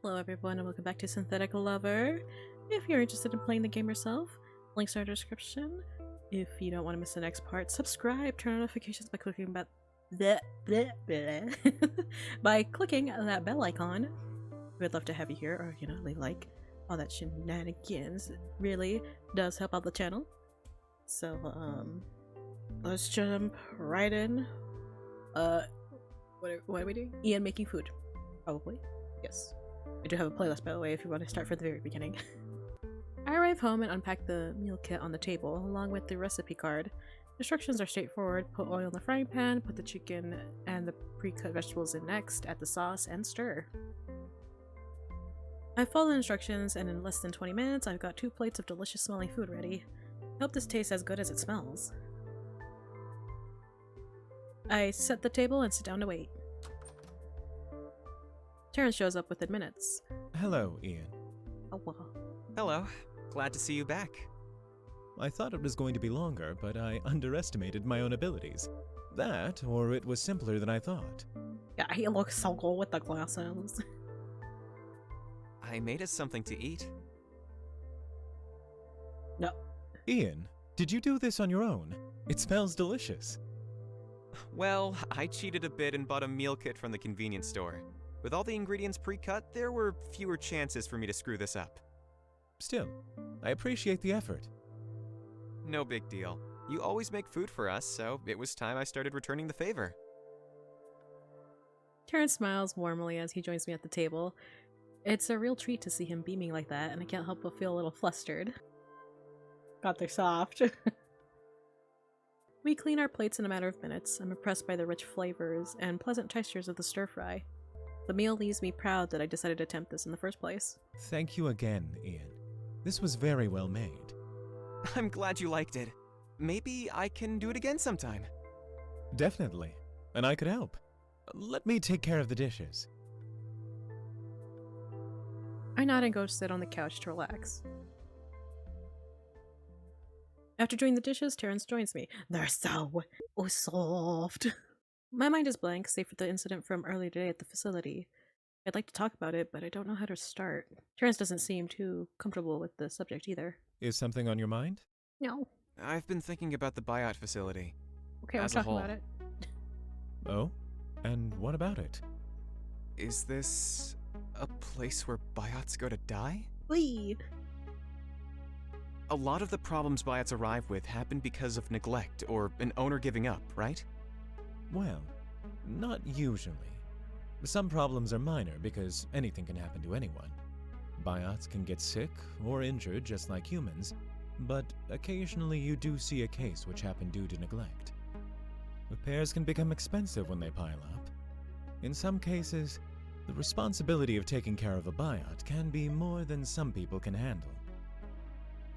Hello everyone and welcome back to Synthetic Lover. If you're interested in playing the game yourself, links are in the description. If you don't want to miss the next part, subscribe, turn on notifications by clicking by clicking that bell icon. We'd love to have you here, or leave like all that shenanigans. It really does help out the channel. So let's jump right in. What are we doing? Ian making food. Probably. Yes. I do have a playlist, by the way, if you want to start from the very beginning. I arrive home and unpack the meal kit on the table, along with the recipe card. Instructions are straightforward. Put oil in the frying pan, put the chicken and the pre-cut vegetables in next, add the sauce, and stir. I follow the instructions, and in less than 20 minutes, I've got 2 plates of delicious smelling food ready. I hope this tastes as good as it smells. I set the table and sit down to wait. Terrence shows up within minutes. Hello, Ian. Oh, wow. Hello. Glad to see you back. I thought it was going to be longer, but I underestimated my own abilities. That, or it was simpler than I thought. Yeah, he looks so cool with the glasses. I made us something to eat. No. Ian, did you do this on your own? It smells delicious. Well, I cheated a bit and bought a meal kit from the convenience store. With all the ingredients pre-cut, there were fewer chances for me to screw this up. Still, I appreciate the effort. No big deal. You always make food for us, so it was time I started returning the favor. Terrence smiles warmly as he joins me at the table. It's a real treat to see him beaming like that, and I can't help but feel a little flustered. God, they're soft. We clean our plates in a matter of minutes. I'm impressed by the rich flavors and pleasant textures of the stir-fry. The meal leaves me proud that I decided to attempt this in the first place. Thank you again, Ian. This was very well made. I'm glad you liked it. Maybe I can do it again sometime. Definitely. And I could help. Let me take care of the dishes. I nod and go sit on the couch to relax. After doing the dishes, Terrence joins me. They're so soft. My mind is blank, save for the incident from earlier today at the facility. I'd like to talk about it, but I don't know how to start. Terrence doesn't seem too comfortable with the subject either. Is something on your mind? No. I've been thinking about the buyout facility. Okay, we're As a talking whole. about it. Oh? And what about it? Is this a place where buyouts go to die? Wee! A lot of the problems buyouts arrive with happen because of neglect or an owner giving up, right? Well, not usually. Some problems are minor because anything can happen to anyone. Buyouts can get sick or injured just like humans, but occasionally you do see a case which happened due to neglect. Repairs can become expensive when they pile up. In some cases, the responsibility of taking care of a buyout can be more than some people can handle.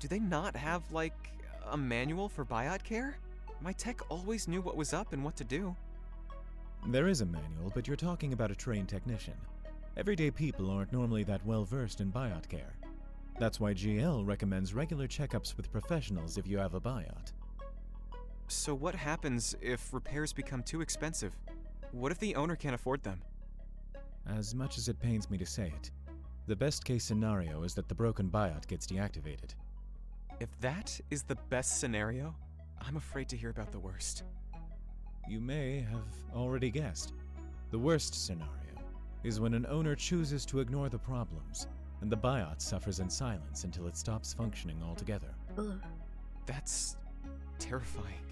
Do they not have, like, a manual for buyout care? My tech always knew what was up and what to do. There is a manual, but you're talking about a trained technician. Everyday people aren't normally that well versed in buyout care. That's why GL recommends regular checkups with professionals if you have a buyout. So what happens if repairs become too expensive? What if the owner can't afford them? As much as it pains me to say it, the best case scenario is that the broken buyout gets deactivated. If that is the best scenario, I'm afraid to hear about the worst. You may have already guessed. The worst scenario is when an owner chooses to ignore the problems, and the buyout suffers in silence until it stops functioning altogether. Ugh. That's terrifying.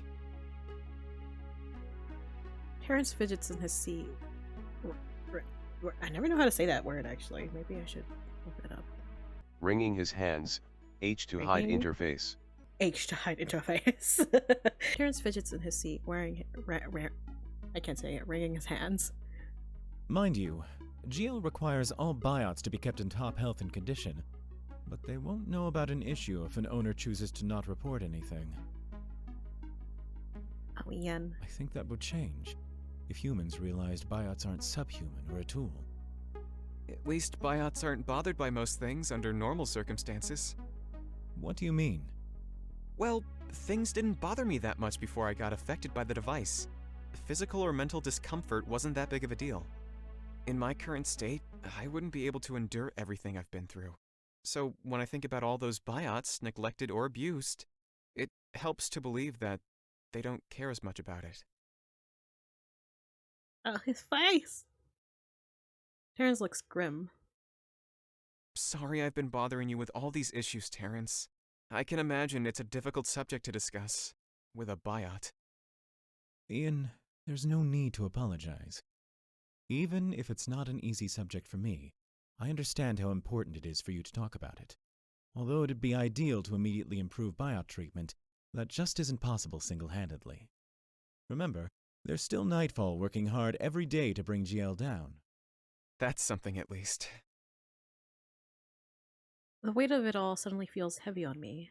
Terrence fidgets in his seat. I never know how to say that word, actually. Maybe I should look it up. Wringing his hands, H to hide Wringing? interface. H to hide interface. Terrence fidgets in his seat, wearing I can't say it, wringing his hands. Mind you, GL requires all buyouts to be kept in top health and condition, but they won't know about an issue if an owner chooses to not report anything. Oh, Ian. I think that would change if humans realized buyouts aren't subhuman or a tool. At least buyouts aren't bothered by most things under normal circumstances. What do you mean? Well, things didn't bother me that much before I got affected by the device. Physical or mental discomfort wasn't that big of a deal. In my current state, I wouldn't be able to endure everything I've been through. So when I think about all those biots neglected or abused, it helps to believe that they don't care as much about it. Oh, his face! Terrence looks grim. Sorry I've been bothering you with all these issues, Terrence. I can imagine it's a difficult subject to discuss with a biot. Ian, there's no need to apologize. Even if it's not an easy subject for me, I understand how important it is for you to talk about it. Although it'd be ideal to immediately improve biot treatment, that just isn't possible single-handedly. Remember, there's still Nightfall working hard every day to bring GL down. That's something at least. The weight of it all suddenly feels heavy on me.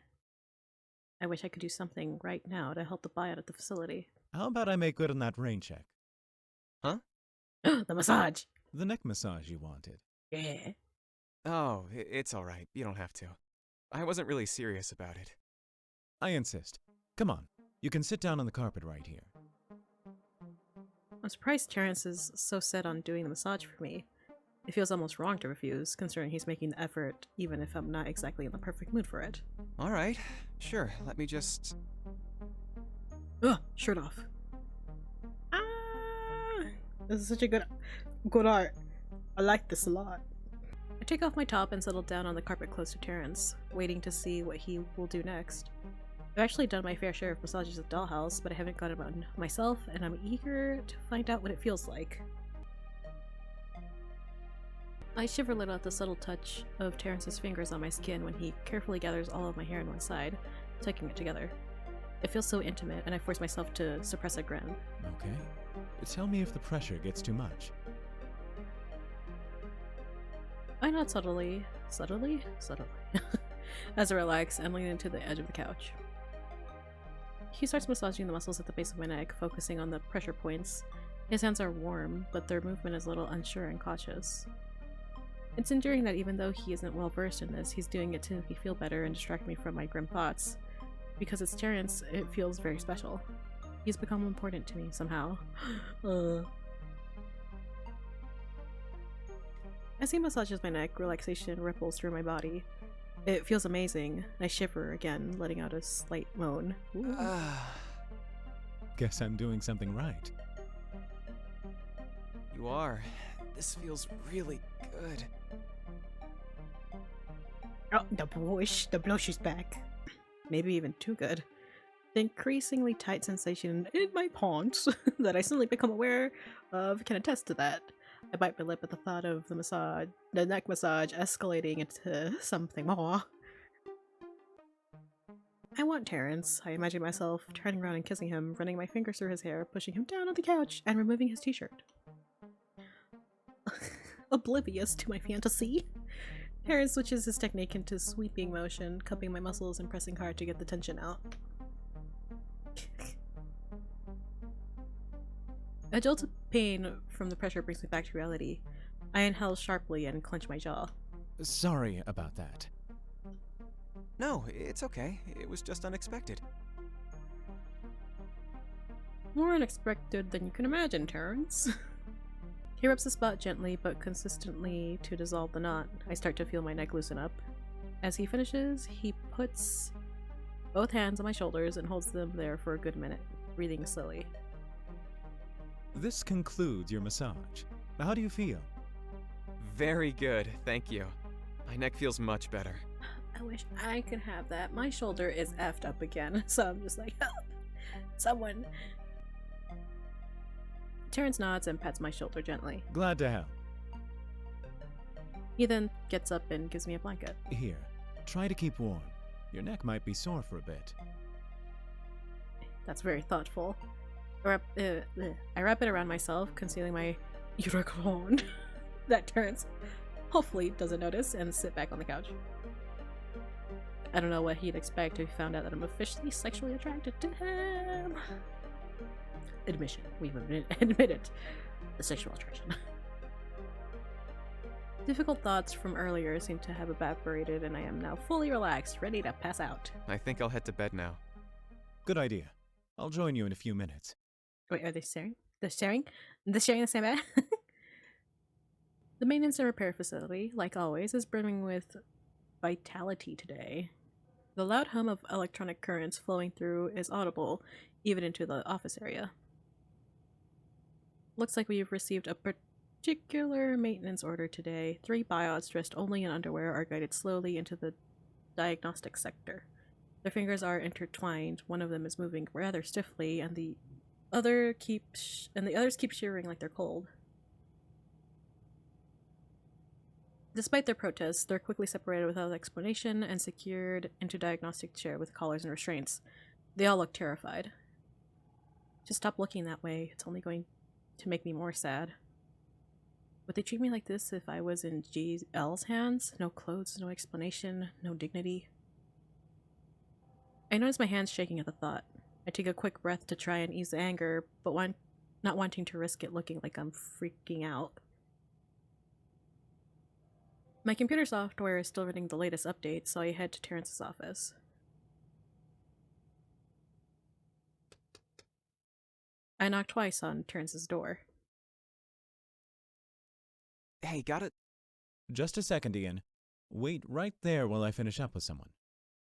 I wish I could do something right now to help the biot at the facility. How about I make good on that rain check? Huh? The massage! The neck massage you wanted. Yeah. Oh, it's alright. You don't have to. I wasn't really serious about it. I insist. Come on, you can sit down on the carpet right here. I'm surprised Terrence is so set on doing the massage for me. It feels almost wrong to refuse, considering he's making the effort, even if I'm not exactly in the perfect mood for it. Alright, sure. Let me just... Ugh, shirt off. Ah! This is such a good art. I like this a lot. I take off my top and settle down on the carpet close to Terrence, waiting to see what he will do next. I've actually done my fair share of massages at Dollhouse, but I haven't gotten one myself, and I'm eager to find out what it feels like. I shiver a little at the subtle touch of Terrence's fingers on my skin when he carefully gathers all of my hair on one side, tucking it together. It feels so intimate, and I force myself to suppress a grin. Okay. Tell me if the pressure gets too much. I nod subtly, as I relax and lean into the edge of the couch. He starts massaging the muscles at the base of my neck, focusing on the pressure points. His hands are warm, but their movement is a little unsure and cautious. It's endearing that even though he isn't well versed in this, he's doing it to make me feel better and distract me from my grim thoughts. Because it's Terrence, it feels very special. He's become important to me somehow. As he massages my neck, relaxation ripples through my body. It feels amazing. I shiver again, letting out a slight moan. Guess I'm doing something right. You are. This feels really good. Oh, the blush is back. Maybe even too good. The increasingly tight sensation in my pants that I suddenly become aware of can attest to that. I bite my lip at the thought of the neck massage escalating into something more. I want Terrence. I imagine myself turning around and kissing him, running my fingers through his hair, pushing him down on the couch, and removing his t-shirt. Oblivious to my fantasy, Terrence switches his technique into sweeping motion, cupping my muscles and pressing hard to get the tension out. A jolt of pain from the pressure brings me back to reality. I inhale sharply and clench my jaw. Sorry about that. No, it's okay. It was just unexpected. More unexpected than you can imagine, Terrence. He rubs the spot gently but consistently to dissolve the knot. I start to feel my neck loosen up. As he finishes, he puts both hands on my shoulders and holds them there for a good minute, breathing slowly. This concludes your massage. How do you feel? Very good, thank you. My neck feels much better. I wish I could have that. My shoulder is effed up again, so I'm just like, help! Someone! Terrence nods and pats my shoulder gently. Glad to help. He then gets up and gives me a blanket. Here, try to keep warm. Your neck might be sore for a bit. That's very thoughtful. I wrap it around myself, concealing my unicorn that Terrence hopefully doesn't notice, and sit back on the couch. I don't know what he'd expect if he found out that I'm officially sexually attracted to him. Admission. We've admitted the sexual attraction. Difficult thoughts from earlier seem to have evaporated, and I am now fully relaxed, ready to pass out. I think I'll head to bed now. Good idea. I'll join you in a few minutes. Wait, are they staring? They're staring? They're sharing the same bed? The maintenance and repair facility, like always, is brimming with vitality today. The loud hum of electronic currents flowing through is audible, even into the office area. Looks like we've received a particular maintenance order today. 3 biots dressed only in underwear are guided slowly into the diagnostic sector. Their fingers are intertwined. One of them is moving rather stiffly, and the others keep shivering like they're cold. Despite their protests, they're quickly separated without explanation and secured into diagnostic chair with collars and restraints. They all look terrified. Just stop looking that way. It's only going to make me more sad. Would they treat me like this if I was in GL's hands? No clothes, no explanation, no dignity. I notice my hands shaking at the thought. I take a quick breath to try and ease the anger, but not wanting to risk it looking like I'm freaking out. My computer software is still running the latest update, so I head to Terrence's office. I knock twice on Terrence's door. Hey, got it? Just a second, Ian. Wait right there while I finish up with someone.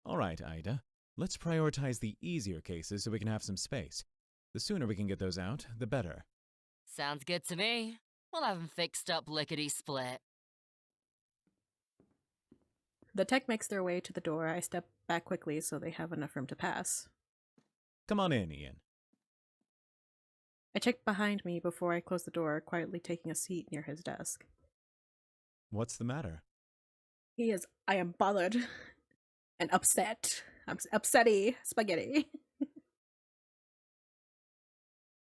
All right, Ida. Let's prioritize the easier cases so we can have some space. The sooner we can get those out, the better. Sounds good to me. We'll have 'em fixed up lickety-split. The tech makes their way to the door. I step back quickly so they have enough room to pass. Come on in, Ian. I check behind me before I close the door, quietly taking a seat near his desk. What's the matter? I am bothered and upset. I'm upsetty spaghetti.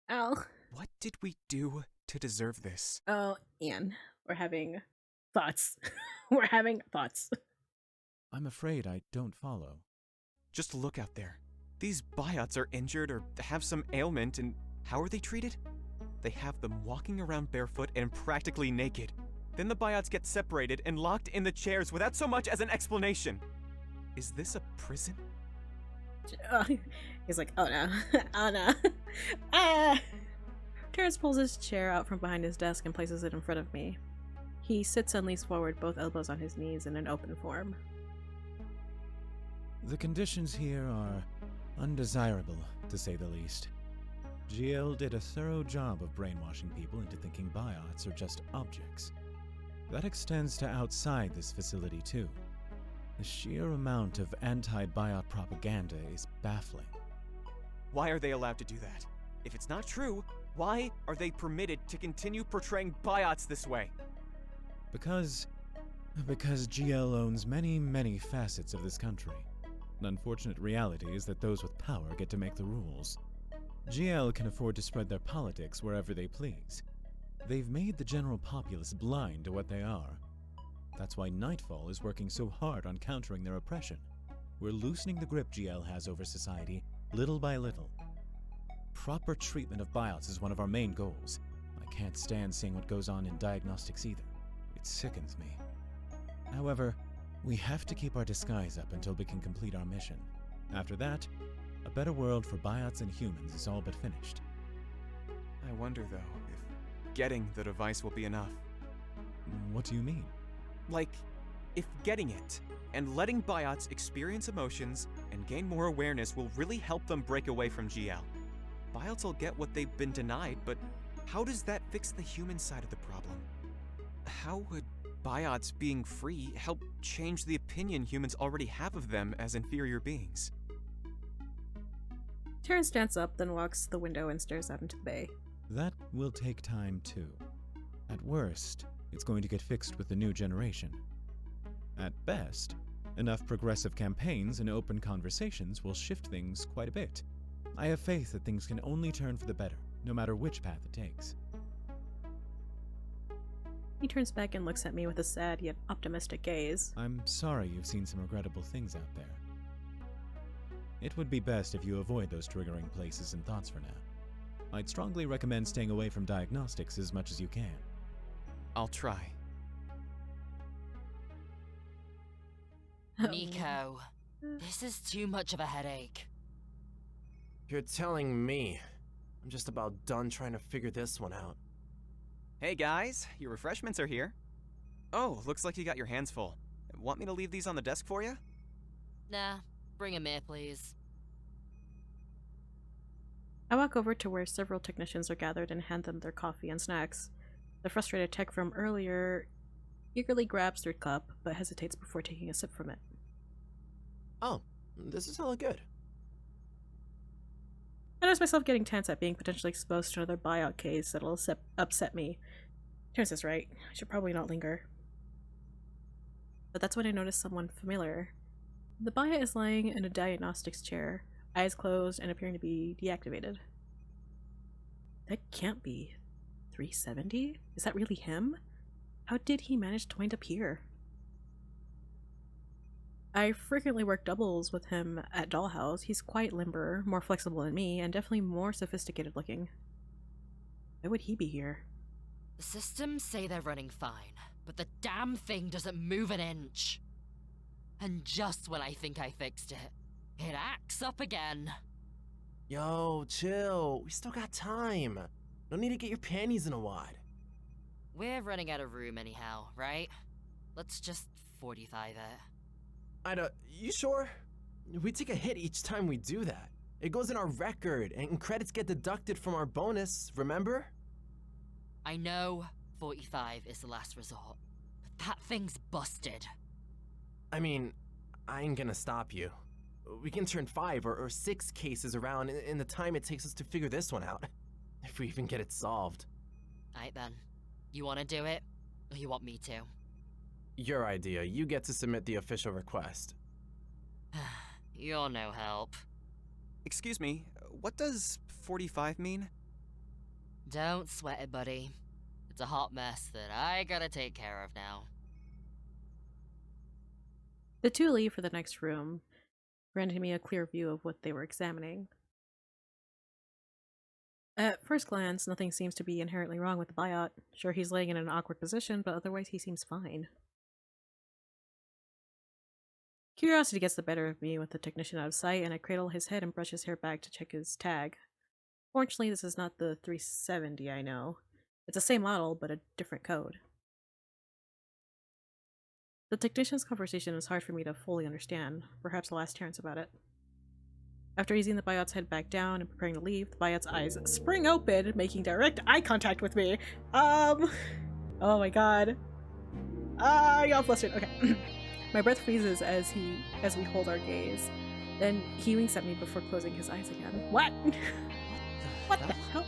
Ow. What did we do to deserve this? Oh, Ian, we're having thoughts. We're having thoughts. I'm afraid I don't follow. Just look out there. These biots are injured or have some ailment, and how are they treated? They have them walking around barefoot and practically naked. Then the biots get separated and locked in the chairs without so much as an explanation. Is this a prison? He's like, oh no, oh no. Ah! Terrence pulls his chair out from behind his desk and places it in front of me. He sits and leans forward, both elbows on his knees in an open form. The conditions here are undesirable, to say the least. GL did a thorough job of brainwashing people into thinking biots are just objects. That extends to outside this facility, too. The sheer amount of anti-biot propaganda is baffling. Why are they allowed to do that? If it's not true, why are they permitted to continue portraying biots this way? Because GL owns many, many facets of this country. An unfortunate reality is that those with power get to make the rules. GL can afford to spread their politics wherever they please. They've made the general populace blind to what they are. That's why Nightfall is working so hard on countering their oppression. We're loosening the grip GL has over society, little by little. Proper treatment of biots is one of our main goals. I can't stand seeing what goes on in diagnostics either. It sickens me. However, we have to keep our disguise up until we can complete our mission. After that, a better world for biots and humans is all but finished. I wonder, though, if getting the device will be enough. What do you mean? Like, if getting it and letting biots experience emotions and gain more awareness will really help them break away from GL. Biots will get what they've been denied, but how does that fix the human side of the problem? How would biots being free help change the opinion humans already have of them as inferior beings? Terrence stands up, then walks to the window and stares out into the bay. That will take time, too. At worst, it's going to get fixed with the new generation. At best, enough progressive campaigns and open conversations will shift things quite a bit. I have faith that things can only turn for the better, no matter which path it takes. He turns back and looks at me with a sad yet optimistic gaze. I'm sorry you've seen some regrettable things out there. It would be best if you avoid those triggering places and thoughts for now. I'd strongly recommend staying away from diagnostics as much as you can. I'll try. Nico, this is too much of a headache. You're telling me. I'm just about done trying to figure this one out. Hey guys, your refreshments are here. Oh, looks like you got your hands full. Want me to leave these on the desk for you? Nah, bring him here, please. I walk over to where several technicians are gathered and hand them their coffee and snacks. The frustrated tech from earlier eagerly grabs their cup, but hesitates before taking a sip from it. Oh, this is hella good. I notice myself getting tense at being potentially exposed to another buyout case that'll upset me. Terrence is right. I should probably not linger. But that's when I notice someone familiar. The buyout is lying in a diagnostics chair, eyes closed and appearing to be deactivated. That can't be 370? Is that really him? How did he manage to wind up here? I frequently work doubles with him at Dollhouse. He's quite limber, more flexible than me, and definitely more sophisticated looking. Why would he be here? The systems say they're running fine, but the damn thing doesn't move an inch. And just when I think I fixed it, it acts up again. Yo, chill. We still got time. No need to get your panties in a wad. We're running out of room anyhow, right? Let's just 45 it. You sure? We take a hit each time we do that. It goes in our record, and credits get deducted from our bonus, remember? I know 45 is the last resort, but that thing's busted. I mean, I ain't gonna stop you. We can turn 5 or 6 cases around in the time it takes us to figure this one out. If we even get it solved. Aight then. You wanna do it, or you want me to? Your idea. You get to submit the official request. You're no help. Excuse me, what does 45 mean? Don't sweat it, buddy. It's a hot mess that I gotta take care of now. The two leave for the next room, granting me a clear view of what they were examining. At first glance, nothing seems to be inherently wrong with the buyout. Sure, he's laying in an awkward position, but otherwise he seems fine. Curiosity gets the better of me with the technician out of sight, and I cradle his head and brush his hair back to check his tag. Fortunately, this is not the 370 I know. It's the same model, but a different code. The technician's conversation is hard for me to fully understand. Perhaps I'll ask Terrence about it. After easing the buyout's head back down and preparing to leave, the buyout's eyes spring open, making direct eye contact with me. Oh my god. I got flustered. Okay. My breath freezes as we hold our gaze. Then he winks at me before closing his eyes again. What? What the hell?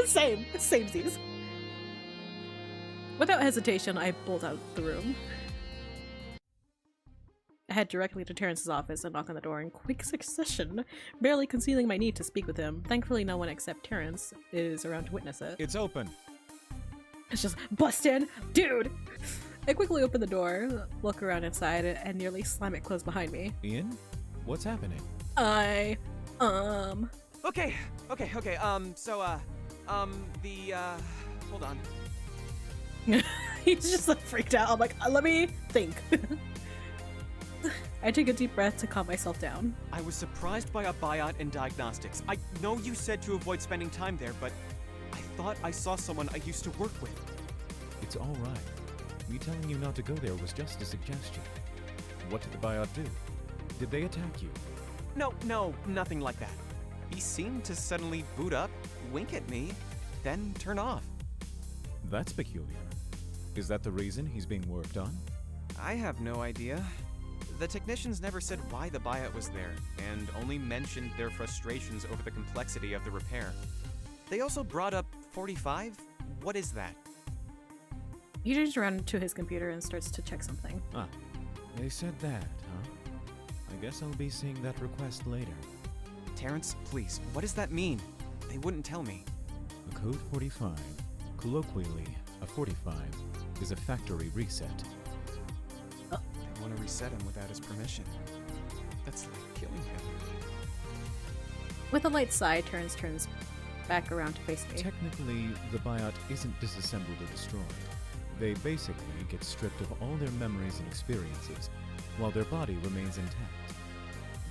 Samesies. Without hesitation, I bolt out the room. I head directly to Terrence's office and knock on the door in quick succession, barely concealing my need to speak with him. Thankfully, no one except Terrence is around to witness it. It's open. It's just, bust in! Dude! I quickly open the door, look around inside, and nearly slam it closed behind me. Ian? What's happening? Okay, hold on. He's just like freaked out. I'm like, let me think. I take a deep breath to calm myself down. I was surprised by a buyout in diagnostics. I know you said to avoid spending time there, but I thought I saw someone I used to work with. It's all right. Me telling you not to go there was just a suggestion. What did the buyout do? Did they attack you? No, nothing like that. He seemed to suddenly boot up, wink at me, then turn off. That's peculiar. Is that the reason he's being worked on? I have no idea. The technicians never said why the buyout was there, and only mentioned their frustrations over the complexity of the repair. They also brought up 45? What is that? He turns around to his computer and starts to check something. Ah, they said that, huh? I guess I'll be seeing that request later. Terrence, please, what does that mean? They wouldn't tell me. A code 45, colloquially a 45, is a factory reset. They want to reset him without his permission. That's like killing him. With a light sigh, Terrence turns back around to face me. Technically, the buyout isn't disassembled or destroyed. They basically get stripped of all their memories and experiences, while their body remains intact.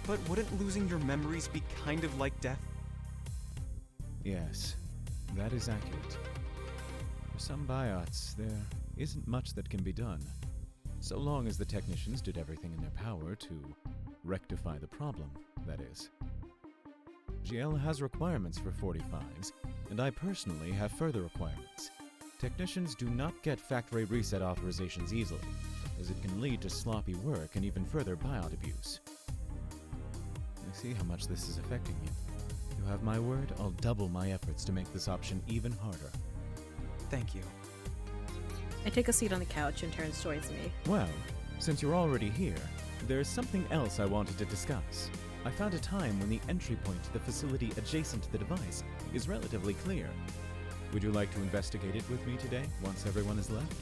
But wouldn't losing your memories be kind of like death? Yes, that is accurate. For some buyouts, there isn't much that can be done, so long as the technicians did everything in their power to rectify the problem, that is. GL has requirements for 45s, and I personally have further requirements. Technicians do not get factory reset authorizations easily, as it can lead to sloppy work and even further buyout abuse. I see how much this is affecting you. You have my word, I'll double my efforts to make this option even harder. Thank you. I take a seat on the couch and Terrence joins me. Well, since you're already here, there's something else I wanted to discuss. I found a time when the entry point to the facility adjacent to the device is relatively clear. Would you like to investigate it with me today, once everyone is left?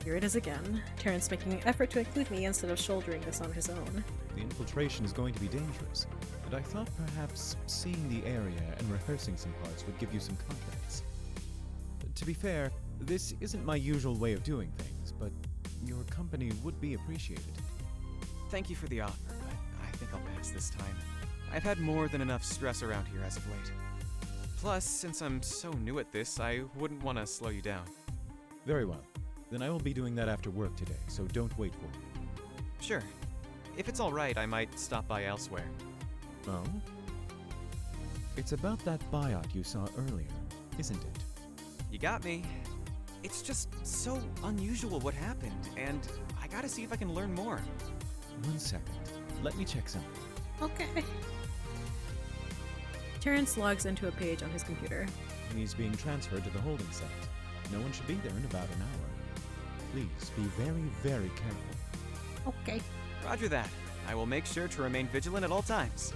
Here it is again. Terrence making an effort to include me instead of shouldering this on his own. The infiltration is going to be dangerous, and I thought perhaps seeing the area and rehearsing some parts would give you some confidence. To be fair, this isn't my usual way of doing things, but your company would be appreciated. Thank you for the offer, but I think I'll pass this time. I've had more than enough stress around here as of late. Plus, since I'm so new at this, I wouldn't want to slow you down. Very well. Then I will be doing that after work today, so don't wait for me. Sure. If it's alright, I might stop by elsewhere. Oh? It's about that buyout you saw earlier, isn't it? You got me. It's just so unusual what happened, and I gotta see if I can learn more. 1 second. Let me check something. Okay. Terrence logs into a page on his computer. He's being transferred to the holding site. No one should be there in about an hour. Please be very, very careful. Okay. Roger that. I will make sure to remain vigilant at all times.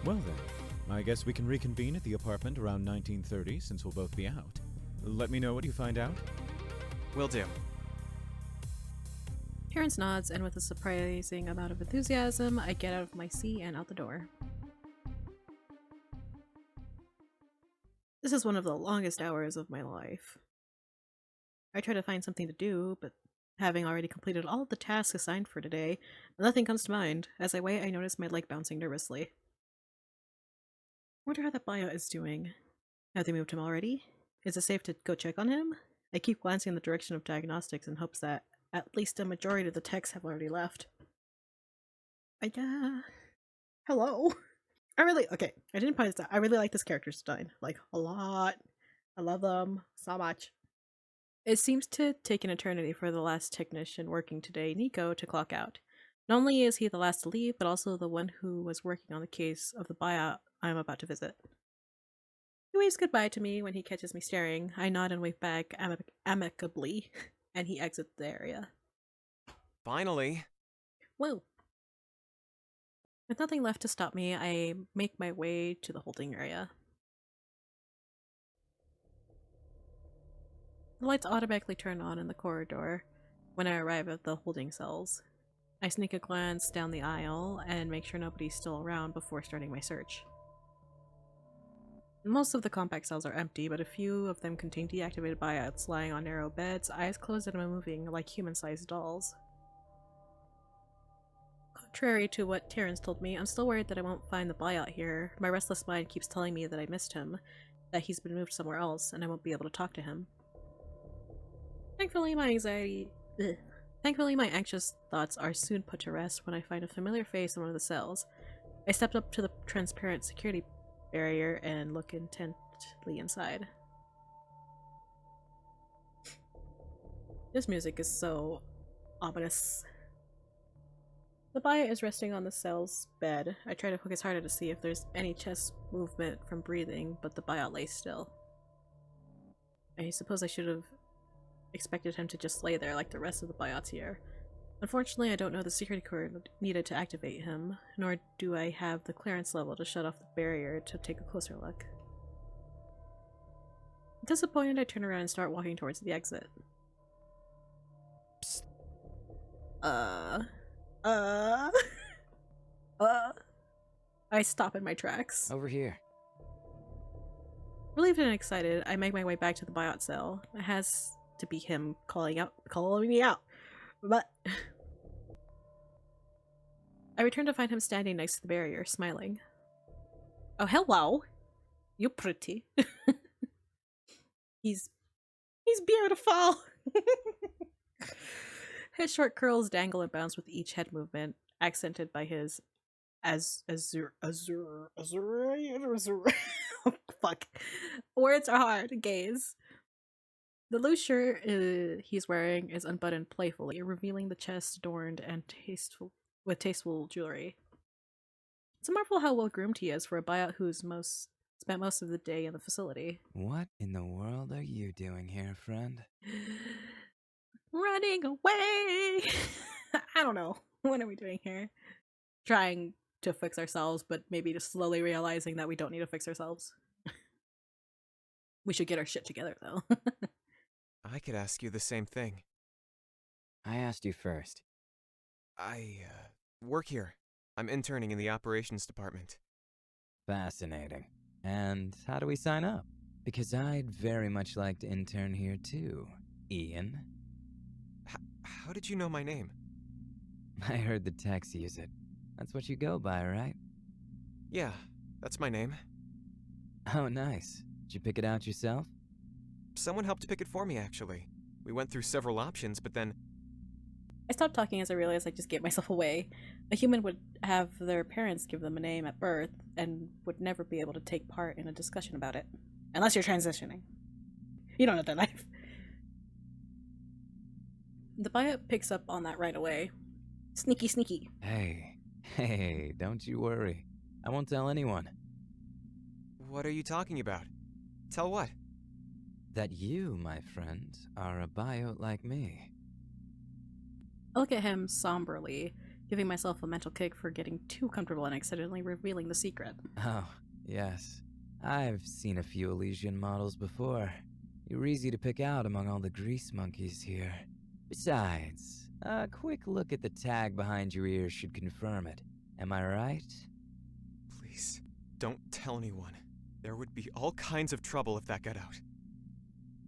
Well then, I guess we can reconvene at the apartment around 1930 since we'll both be out. Let me know what you find out. Will do. Terrence nods, and with a surprising amount of enthusiasm, I get out of my seat and out the door. This is one of the longest hours of my life. I try to find something to do, but having already completed all of the tasks assigned for today, nothing comes to mind. As I wait, I notice my leg bouncing nervously. Wonder how that buyout is doing. Have they moved him already? Is it safe to go check on him? I keep glancing in the direction of diagnostics in hopes that at least a majority of the techs have already left. Hello? Okay, I didn't point this out. I really like this character's design. Like, a lot. I love them so much. It seems to take an eternity for the last technician working today, Nico, to clock out. Not only is he the last to leave, but also the one who was working on the case of the buyout I'm about to visit. He waves goodbye to me when he catches me staring. I nod and wave back amicably, and he exits the area. Finally. Whoa. With nothing left to stop me, I make my way to the holding area. The lights automatically turn on in the corridor when I arrive at the holding cells. I sneak a glance down the aisle and make sure nobody's still around before starting my search. Most of the compact cells are empty, but a few of them contain deactivated buyouts lying on narrow beds, eyes closed and moving like human-sized dolls. Contrary to what Terrence told me, I'm still worried that I won't find the buyout here. My restless mind keeps telling me that I missed him, that he's been moved somewhere else, and I won't be able to talk to him. Thankfully, my anxious thoughts are soon put to rest when I find a familiar face in one of the cells. I stepped up to the transparent security barrier and look intently inside. This music is so ominous. The buyout is resting on the cell's bed. I try to focus harder to see if there's any chest movement from breathing, but the buyout lays still. I suppose I should have expected him to just lay there like the rest of the buyouts here. Unfortunately, I don't know the security code needed to activate him, nor do I have the clearance level to shut off the barrier to take a closer look. Disappointed, I turn around and start walking towards the exit. Psst. I stop in my tracks. Over here. Relieved and excited, I make my way back to the buyout cell. It has to be him calling me out. But I return to find him standing next to the barrier, smiling. Oh, hello! You pretty. He's He's beautiful! His short curls dangle and bounce with each head movement, accented by his azure. Fuck. Words are hard. Gaze. The loose shirt he's wearing is unbuttoned playfully, revealing the chest adorned and tasteful jewelry. It's a marvel how well groomed he is for a buyout who's spent most of the day in the facility. What in the world are you doing here, friend? Running away! I don't know. What are we doing here? Trying to fix ourselves, but maybe just slowly realizing that we don't need to fix ourselves. We should get our shit together, though. I could ask you the same thing. I asked you first. I, work here. I'm interning in the operations department. Fascinating. And how do we sign up? Because I'd very much like to intern here too, Ian. How did you know my name? I heard the techs use it. That's what you go by, right? Yeah, that's my name. Oh, nice. Did you pick it out yourself? Someone helped pick it for me, actually. We went through several options, but then... I stopped talking as I realized I just gave myself away. A human would have their parents give them a name at birth and would never be able to take part in a discussion about it. Unless you're transitioning. You don't know their life. The buyout picks up on that right away. Sneaky, sneaky. Hey, don't you worry. I won't tell anyone. What are you talking about? Tell what? That you, my friend, are a buyout like me. I look at him somberly, giving myself a mental kick for getting too comfortable and accidentally revealing the secret. Oh, yes. I've seen a few Elysian models before. You're easy to pick out among all the grease monkeys here. Besides, a quick look at the tag behind your ears should confirm it. Am I right? Please, don't tell anyone. There would be all kinds of trouble if that got out.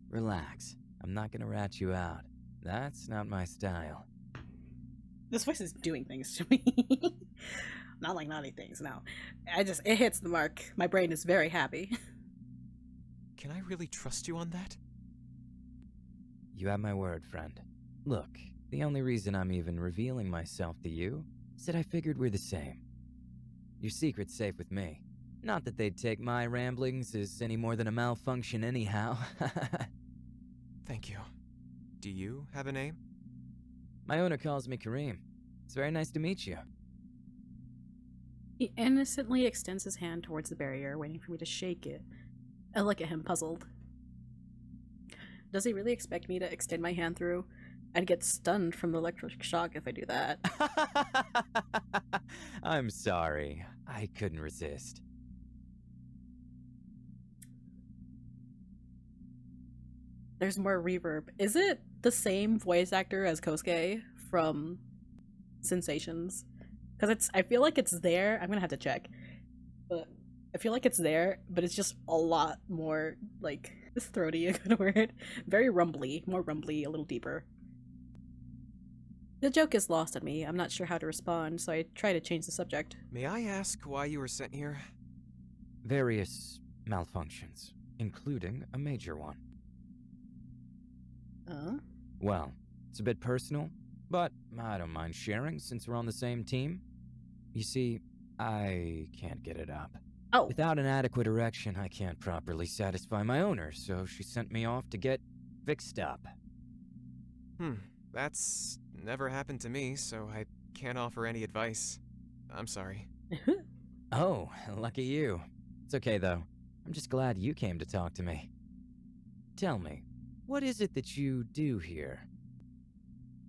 Relax. I'm not gonna rat you out. That's not my style. This voice is doing things to me. Not like naughty things, no. It hits the mark. My brain is very happy. Can I really trust you on that? You have my word, friend. Look, the only reason I'm even revealing myself to you is that I figured we're the same. Your secret's safe with me. Not that they'd take my ramblings as any more than a malfunction anyhow. Thank you. Do you have a name? My owner calls me Karim. It's very nice to meet you. He innocently extends his hand towards the barrier, waiting for me to shake it. I look at him, puzzled. Does he really expect me to extend my hand through? I'd get stunned from the electric shock if I do that. I'm sorry. I couldn't resist. There's more reverb. Is it the same voice actor as Kosuke from Sensations? Because I feel like it's there. I'm gonna have to check. But I feel like it's there, but it's just a lot more, like, is throaty a good word? Very rumbly. More rumbly, a little deeper. The joke is lost on me. I'm not sure how to respond, so I try to change the subject. May I ask why you were sent here? Various malfunctions, including a major one. Well, it's a bit personal, but I don't mind sharing since we're on the same team. You see, I can't get it up. Oh. Without an adequate erection, I can't properly satisfy my owner, so she sent me off to get fixed up. That's never happened to me, so I can't offer any advice. I'm sorry. Oh, lucky you. It's okay, though. I'm just glad you came to talk to me. Tell me, what is it that you do here?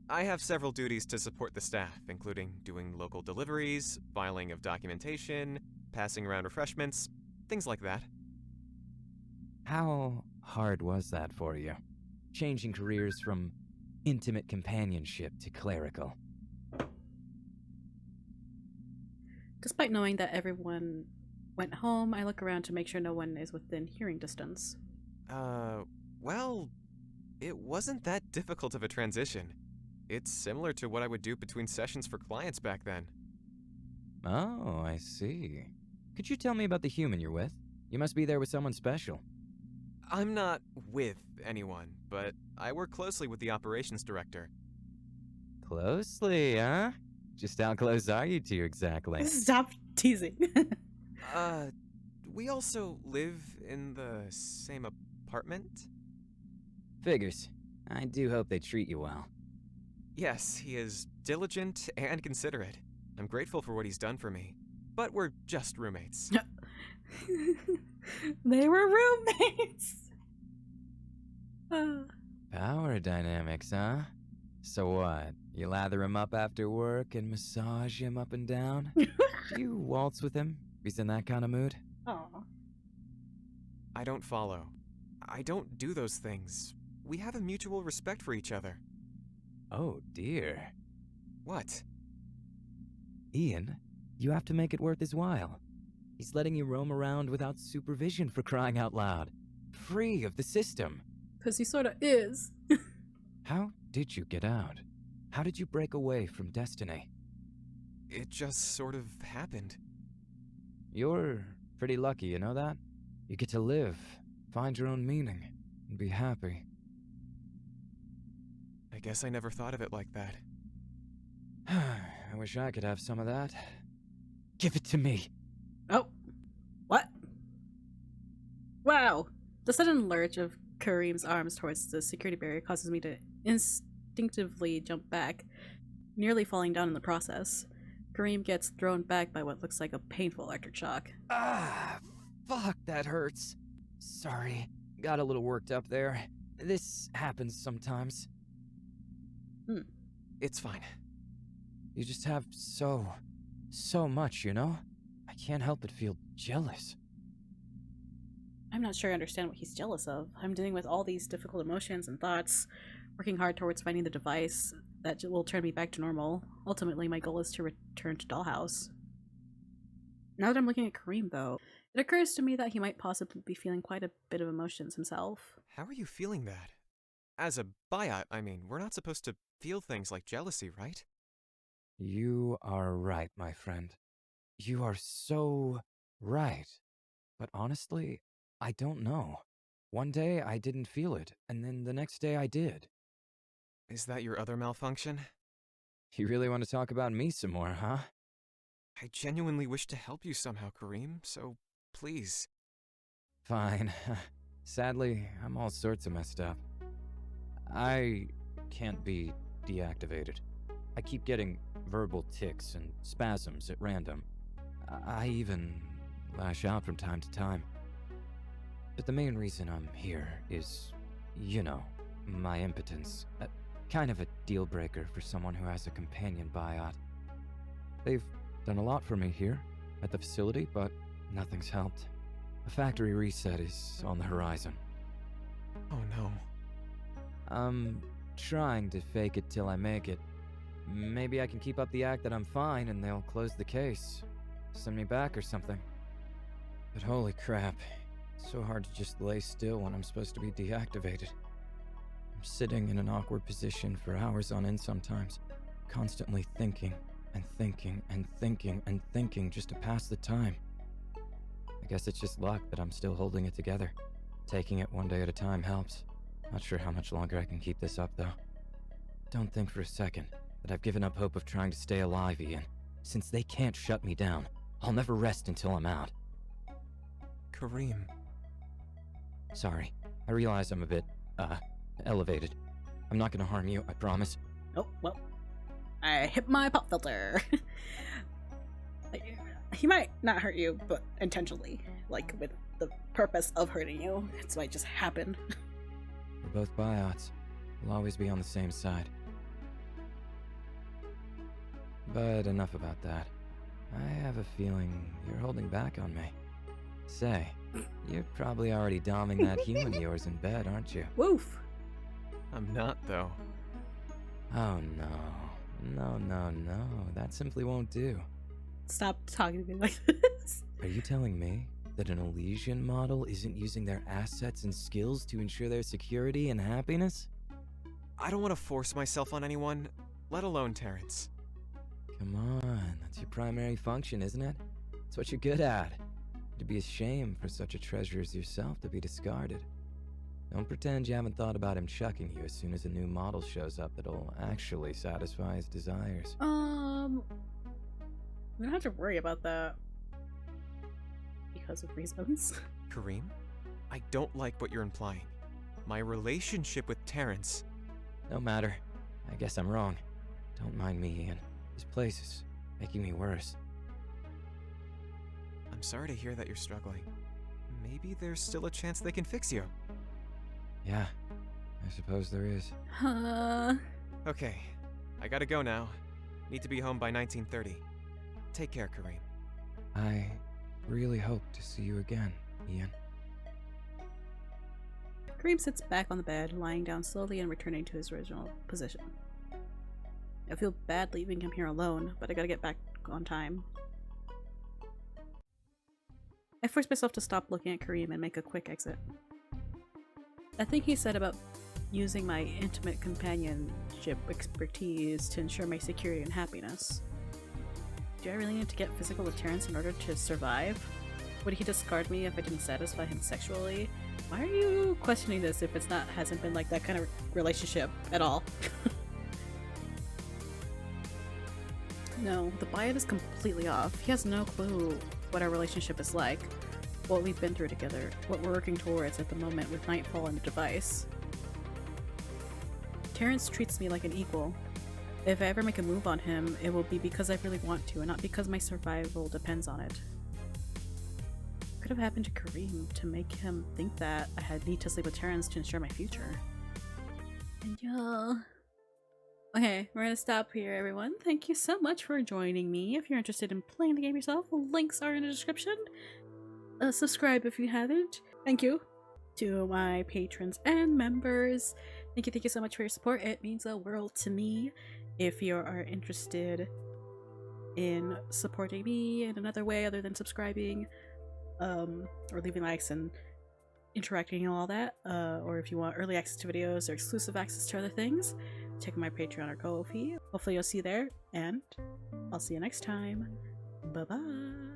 I have several duties to support the staff, including doing local deliveries, filing of documentation, passing around refreshments, things like that. How hard was that for you? Changing careers from intimate companionship to clerical. Despite knowing that everyone went home, I look around to make sure no one is within hearing distance. Well, it wasn't that difficult of a transition. It's similar to what I would do between sessions for clients back then. Oh, I see. Could you tell me about the human you're with? You must be there with someone special. I'm not with anyone, but I work closely with the operations director. Closely, huh? Just how close are you two exactly? Stop teasing. We also live in the same apartment? Figures. I do hope they treat you well. Yes, he is diligent and considerate. I'm grateful for what he's done for me. But we're just roommates. They were roommates. Power dynamics, huh? So what? You lather him up after work and massage him up and down? Do you waltz with him? He's in that kind of mood? Aw. I don't follow. I don't do those things. We have a mutual respect for each other. Oh dear. What? Ian, you have to make it worth his while. He's letting you roam around without supervision, for crying out loud. Free of the system. Because he sort of is. How did you get out? How did you break away from destiny? It just sort of happened. You're pretty lucky, you know that? You get to live, find your own meaning, and be happy. I guess I never thought of it like that. I wish I could have some of that. Give it to me. Oh. What? Wow. The sudden lurch of Karim's arms towards the security barrier causes me to instinctively jump back, nearly falling down in the process. Karim gets thrown back by what looks like a painful electric shock. Ah, fuck, that hurts. Sorry, got a little worked up there. This happens sometimes. It's fine. You just have so much, you know? I can't help but feel jealous. I'm not sure I understand what he's jealous of. I'm dealing with all these difficult emotions and thoughts, working hard towards finding the device that will turn me back to normal. Ultimately, my goal is to return to Dollhouse. Now that I'm looking at Karim, though, it occurs to me that he might possibly be feeling quite a bit of emotions himself. How are you feeling that? As a biot, I mean, we're not supposed to feel things like jealousy, right? You are right, my friend. You are so right. But honestly, I don't know. One day I didn't feel it, and then the next day I did. Is that your other malfunction? You really want to talk about me some more, huh? I genuinely wish to help you somehow, Karim, so please. Fine. Sadly, I'm all sorts of messed up. I can't be deactivated. I keep getting verbal tics and spasms at random. I even lash out from time to time. But the main reason I'm here is, you know, my impotence. Kind of a deal breaker for someone who has a companion biot. They've done a lot for me here at the facility, but nothing's helped. A factory reset is on the horizon. Oh no. I'm trying to fake it till I make it. Maybe I can keep up the act that I'm fine and they'll close the case. Send me back or something. But holy crap, it's so hard to just lay still when I'm supposed to be deactivated. I'm sitting in an awkward position for hours on end sometimes, constantly thinking and thinking and thinking and thinking just to pass the time. I guess it's just luck that I'm still holding it together. Taking it one day at a time helps. Not sure how much longer I can keep this up, though. Don't think for a second that I've given up hope of trying to stay alive, Ian. Since they can't shut me down, I'll never rest until I'm out. Karim. Sorry, I realize I'm a bit, elevated. I'm not gonna harm you, I promise. Oh, well. I hit my pop filter. He might not hurt you, but intentionally. Like, with the purpose of hurting you. It might just happen. We're both biots. We'll always be on the same side. But enough about that. I have a feeling you're holding back on me. Say, you're probably already doming that human of yours in bed, aren't you? Woof. I'm not, though. Oh no. No. That simply won't do. Stop talking to me like this. Are you telling me that an Elysian model isn't using their assets and skills to ensure their security and happiness? I don't want to force myself on anyone, let alone Terrence. Come on, that's your primary function, isn't it? It's what you're good at. It'd be a shame for such a treasure as yourself to be discarded. Don't pretend you haven't thought about him chucking you as soon as a new model shows up that'll actually satisfy his desires. We don't have to worry about that. Because of reasons. Karim? I don't like what you're implying. My relationship with Terrence. No matter. I guess I'm wrong. Don't mind me, Ian. This place is making me worse. I'm sorry to hear that you're struggling. Maybe there's still a chance they can fix you. Yeah, I suppose there is. Okay, I gotta go now. Need to be home by 1930. Take care, Karim. I really hope to see you again, Ian. Karim sits back on the bed, lying down slowly and returning to his original position. I feel bad leaving him here alone, but I gotta get back on time. I force myself to stop looking at Karim and make a quick exit. I think he said about using my intimate companionship expertise to ensure my security and happiness. Do I really need to get physical with Terrence in order to survive? Would he discard me if I didn't satisfy him sexually? Why are you questioning this if hasn't been like that kind of relationship at all? No, the bias is completely off. He has no clue what our relationship is like, what we've been through together, what we're working towards at the moment with Nightfall and the device. Terrence treats me like an equal. If I ever make a move on him, it will be because I really want to, and not because my survival depends on it. What could have happened to Karim to make him think that I had need to sleep with Terrence to ensure my future? And y'all. Okay, we're gonna stop here, everyone. Thank you so much for joining me. If you're interested in playing the game yourself, links are in the description. Subscribe if you haven't. Thank you to my patrons and members. Thank you so much for your support. It means the world to me. If you are interested in supporting me in another way other than subscribing, or leaving likes and interacting and all that, or if you want early access to videos or exclusive access to other things, check my Patreon or Ko-fi. Hopefully you'll see you there, and I'll see you next time. Bye bye.